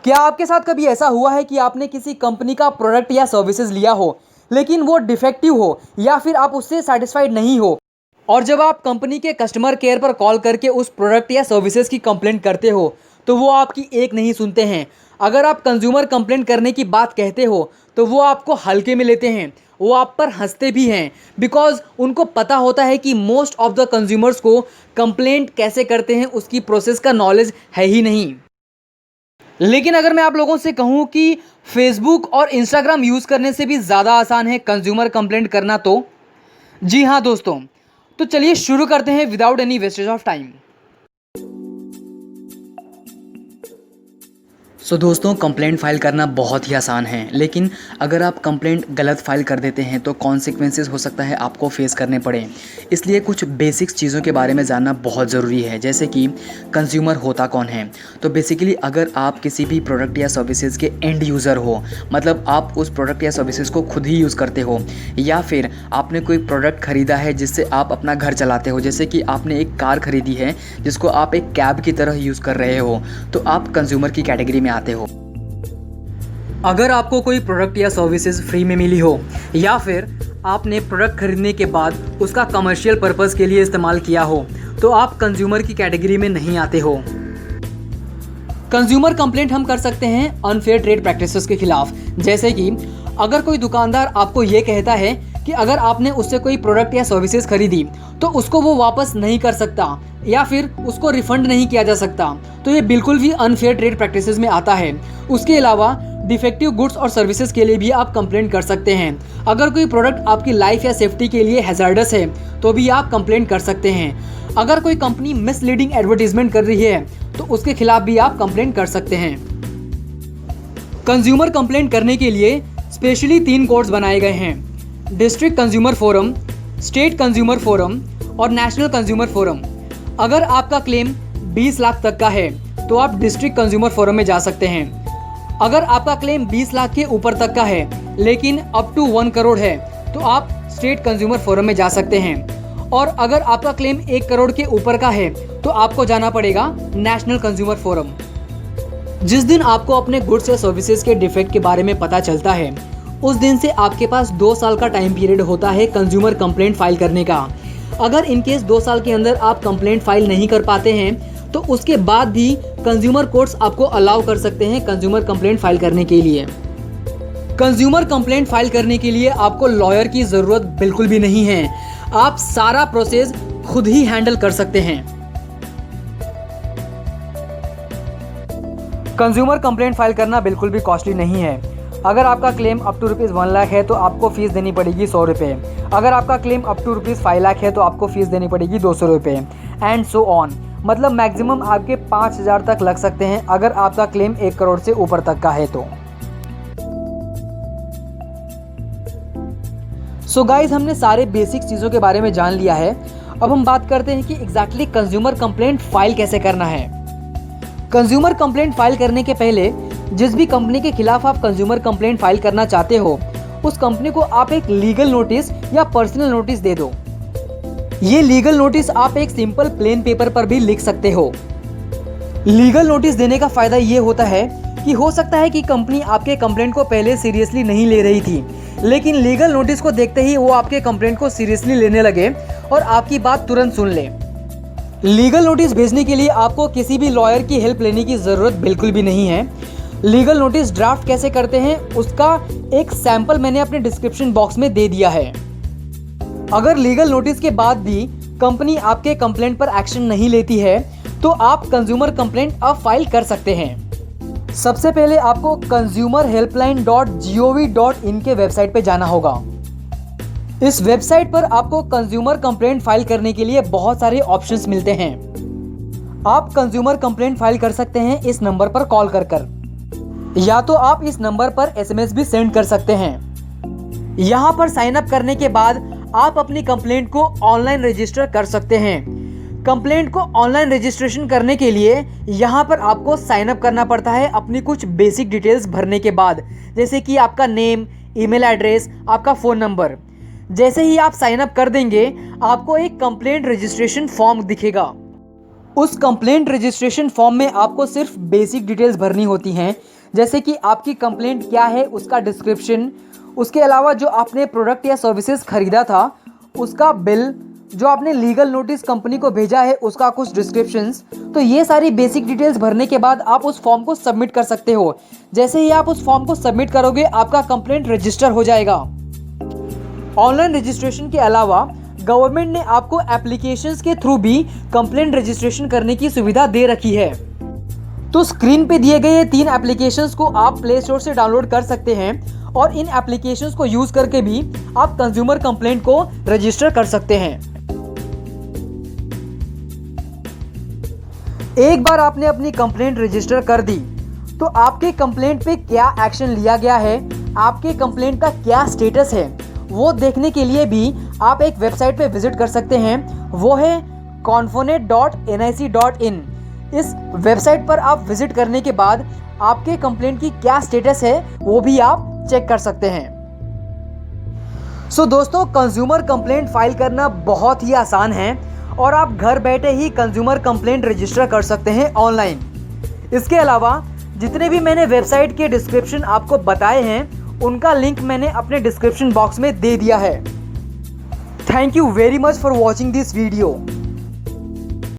क्या आपके साथ कभी ऐसा हुआ है कि आपने किसी कंपनी का प्रोडक्ट या सर्विसेज लिया हो लेकिन वो डिफेक्टिव हो या फिर आप उससे सेटिस्फाइड नहीं हो, और जब आप कंपनी के कस्टमर केयर पर कॉल करके उस प्रोडक्ट या सर्विसेज की कंप्लेंट करते हो तो वो आपकी एक नहीं सुनते हैं। अगर आप कंज्यूमर कंप्लेंट करने की बात कहते हो तो वो आपको हल्के में लेते हैं, वो आप पर हंसते भी हैं, बिकॉज उनको पता होता है कि मोस्ट ऑफ द कंज्यूमर्स को कंप्लेंट कैसे करते हैं उसकी प्रोसेस का नॉलेज है ही नहीं। लेकिन अगर मैं आप लोगों से कहूं कि फेसबुक और इंस्टाग्राम यूज़ करने से भी ज़्यादा आसान है कंज्यूमर कंप्लेंट करना, तो जी हाँ दोस्तों, तो चलिए शुरू करते हैं without any wastage of time. दोस्तों, कंप्लेंट फाइल करना बहुत ही आसान है, लेकिन अगर आप कंप्लेंट गलत फाइल कर देते हैं तो कॉन्सिक्वेंसेस हो सकता है आपको फेस करने पड़े। इसलिए कुछ बेसिक्स चीज़ों के बारे में जानना बहुत ज़रूरी है, जैसे कि कंज्यूमर होता कौन है। तो बेसिकली अगर आप किसी भी प्रोडक्ट या सर्विसेज के एंड यूज़र हो, मतलब आप उस प्रोडक्ट या सर्विसेज को खुद ही यूज़ करते हो, या फिर आपने कोई प्रोडक्ट ख़रीदा है जिससे आप अपना घर चलाते हो, जैसे कि आपने एक कार खरीदी है जिसको आप एक कैब की तरह यूज़ कर रहे हो, तो आप कंज्यूमर की कैटेगरी में आते हो। अगर आपको कोई प्रोडक्ट या सर्विसेज फ्री में मिली हो या फिर आपने प्रोडक्ट खरीदने के बाद उसका कमर्शियल पर्पस के लिए इस्तेमाल किया हो तो आप कंज्यूमर की कैटेगरी में नहीं आते हो। कंज्यूमर कंप्लेंट हम कर सकते हैं अनफेयर ट्रेड प्रैक्टिसेस के खिलाफ, जैसे कि अगर कोई दुकानदार आपको ये कहता है कि अगर आपने उससे कोई प्रोडक्ट या सर्विसेज खरीदी तो उसको वो वापस नहीं कर सकता या फिर उसको रिफंड नहीं किया जा सकता, तो ये बिल्कुल भी अनफेयर ट्रेड प्रैक्टिसेस में आता है। उसके अलावा डिफेक्टिव गुड्स और सर्विसेज के लिए भी आप कंप्लेंट कर सकते हैं। अगर कोई प्रोडक्ट आपकी लाइफ या सेफ्टी के लिए हैज़ार्डस है तो भी आप कंप्लेंट कर सकते हैं। अगर कोई कंपनी मिसलीडिंग एडवर्टीजमेंट कर रही है तो उसके खिलाफ भी आप कंप्लेंट कर सकते हैं। कंज्यूमर कंप्लेंट करने के लिए स्पेशली 3 कोड्स बनाए गए हैं: district consumer forum, state consumer forum और नेशनल कंज्यूमर फोरम। अगर आपका क्लेम 20 लाख तक का है तो आप डिस्ट्रिक्ट कंज्यूमर फोरम में जा सकते हैं। अगर आपका क्लेम 20 लाख के ऊपर तक का है लेकिन अप टू 1 करोड़ है तो आप स्टेट कंज्यूमर फोरम में जा सकते हैं। और अगर आपका क्लेम 1 करोड़ के ऊपर का है तो आपको जाना पड़ेगा नेशनल कंज्यूमर फोरम। जिस दिन आपको अपने गुड्स या सर्विसेज के डिफेक्ट के बारे में पता चलता है उस दिन से आपके पास 2 साल का टाइम पीरियड होता है कंज्यूमर कंप्लेंट फाइल करने का। अगर इनकेस 2 साल के अंदर आप कंप्लेंट फाइल नहीं कर पाते हैं तो उसके बाद भी कंज्यूमर कोर्ट्स आपको अलाउ कर सकते हैं कंज्यूमर कंप्लेंट फाइल करने के लिए। कंज्यूमर कंप्लेंट फाइल करने के लिए आपको लॉयर की ज़रूरत बिल्कुल भी नहीं है, आप सारा प्रोसेस खुद ही हैंडल कर सकते हैं। कंज्यूमर कंप्लेंट फाइल करना बिल्कुल भी कॉस्टली नहीं है। अगर आपका क्लेम अप टू ₹1 लाख है तो आपको फीस देनी पड़ेगी ₹100। अगर आपका क्लेम अप टू ₹5 लाख है तो आपको फीस देनी पड़ेगी ₹200 एंड सो ऑन। मतलब मैक्सिमम आपके 5,000 तक लग सकते हैं अगर आपका क्लेम 1 करोड़ से ऊपर तक का है तो। सो गाइज, हमने सारे बेसिक चीज़ों के बारे में जान लिया है। अब हम बात करते हैं कि एग्जैक्टली कंज्यूमर कंप्लेंट फाइल कैसे करना है। कंज्यूमर कंप्लेंट फाइल करने के पहले जिस भी कंपनी के खिलाफ आप कंज्यूमर कंप्लेंट फाइल करना चाहते हो उस कंपनी को आप एक लीगल नोटिस या पर्सनल नोटिस दे दो। ये लीगल नोटिस आप एक सिंपल प्लेन पेपर पर भी लिख सकते हो। लीगल नोटिस देने का फायदा ये होता है कि हो सकता है कि कंपनी आपके कंप्लेंट को पहले सीरियसली नहीं ले रही थी, लेकिन लीगल नोटिस को देखते ही वो आपके कंप्लेंट को सीरियसली लेने लगे और आपकी बात तुरंत सुन ले। लीगल नोटिस भेजने के लिए आपको किसी भी लॉयर की हेल्प लेने की ज़रूरत बिल्कुल भी नहीं है। लीगल नोटिस ड्राफ्ट कैसे करते हैं उसका एक सैंपल मैंने अपने डिस्क्रिप्शन बॉक्स में दे दिया है। अगर लीगल नोटिस के बाद भी कंपनी आपके कंप्लेंट पर एक्शन नहीं लेती है तो आप कंज्यूमर कंप्लेंट अब फाइल कर सकते हैं। सबसे पहले आपको consumerhelpline.gov.in के वेबसाइट पे जाना होगा। इस वेबसाइट पर आपको कंज्यूमर कंप्लेंट फाइल करने के लिए बहुत सारे ऑप्शंस मिलते हैं। आप कंज्यूमर कंप्लेंट फाइल कर सकते हैं इस नंबर पर कॉल कर या तो आप इस नंबर पर SMS भी सेंड कर सकते हैं। यहाँ पर साइन अप करने के बाद आप अपनी कंप्लेंट को ऑनलाइन रजिस्टर कर सकते हैं। कंप्लेंट को ऑनलाइन रजिस्ट्रेशन करने के लिए यहाँ पर आपको साइन अप करना पड़ता है अपनी कुछ बेसिक डिटेल्स भरने के बाद, जैसे कि आपका नेम, ईमेल एड्रेस, आपका फ़ोन नंबर। जैसे ही आप साइन अप कर देंगे आपको एक कंप्लेंट रजिस्ट्रेशन फॉर्म दिखेगा। उस कंप्लेंट रजिस्ट्रेशन फॉर्म में आपको सिर्फ बेसिक डिटेल्स भरनी होती हैं, जैसे कि आपकी कंप्लेंट क्या है, उसका डिस्क्रिप्शन, उसके अलावा जो आपने प्रोडक्ट या सर्विसेज खरीदा था उसका बिल, जो आपने लीगल नोटिस कंपनी को भेजा है उसका कुछ डिस्क्रिप्शंस। तो ये सारी बेसिक डिटेल्स भरने के बाद आप उस फॉर्म को सबमिट कर सकते हो। जैसे ही आप उस फॉर्म को सबमिट करोगे आपका कंप्लेंट रजिस्टर हो जाएगा। ऑनलाइन रजिस्ट्रेशन के अलावा गवर्नमेंट ने आपको एप्लीकेशंस के थ्रू भी कंप्लेंट रजिस्ट्रेशन करने की सुविधा दे रखी है। तो स्क्रीन पे दिए गए 3 एप्लीकेशंस को आप प्ले स्टोर से डाउनलोड कर सकते हैं और इन एप्लीकेशंस को यूज करके भी आप कंज्यूमर कंप्लेंट को रजिस्टर कर सकते हैं। एक बार आपने अपनी कंप्लेंट रजिस्टर कर दी तो आपके कंप्लेंट पे क्या एक्शन लिया गया है, आपके कंप्लेंट का क्या स्टेटस है, वो देखने के लिए भी आप एक वेबसाइट पे विजिट कर सकते हैं। वो है confonet.nic.in। इस वेबसाइट पर आप विजिट करने के बाद आपके कंप्लेंट की क्या स्टेटस है वो भी आप चेक कर सकते हैं। दोस्तों, कंज्यूमर कंप्लेंट फाइल करना बहुत ही आसान है और आप घर बैठे ही कंज्यूमर कंप्लेंट रजिस्टर कर सकते हैं ऑनलाइन। इसके अलावा जितने भी मैंने वेबसाइट के डिस्क्रिप्शन आपको बताए हैं उनका लिंक मैंने अपने डिस्क्रिप्शन बॉक्स में दे दिया है। Thank you very much for watching this video.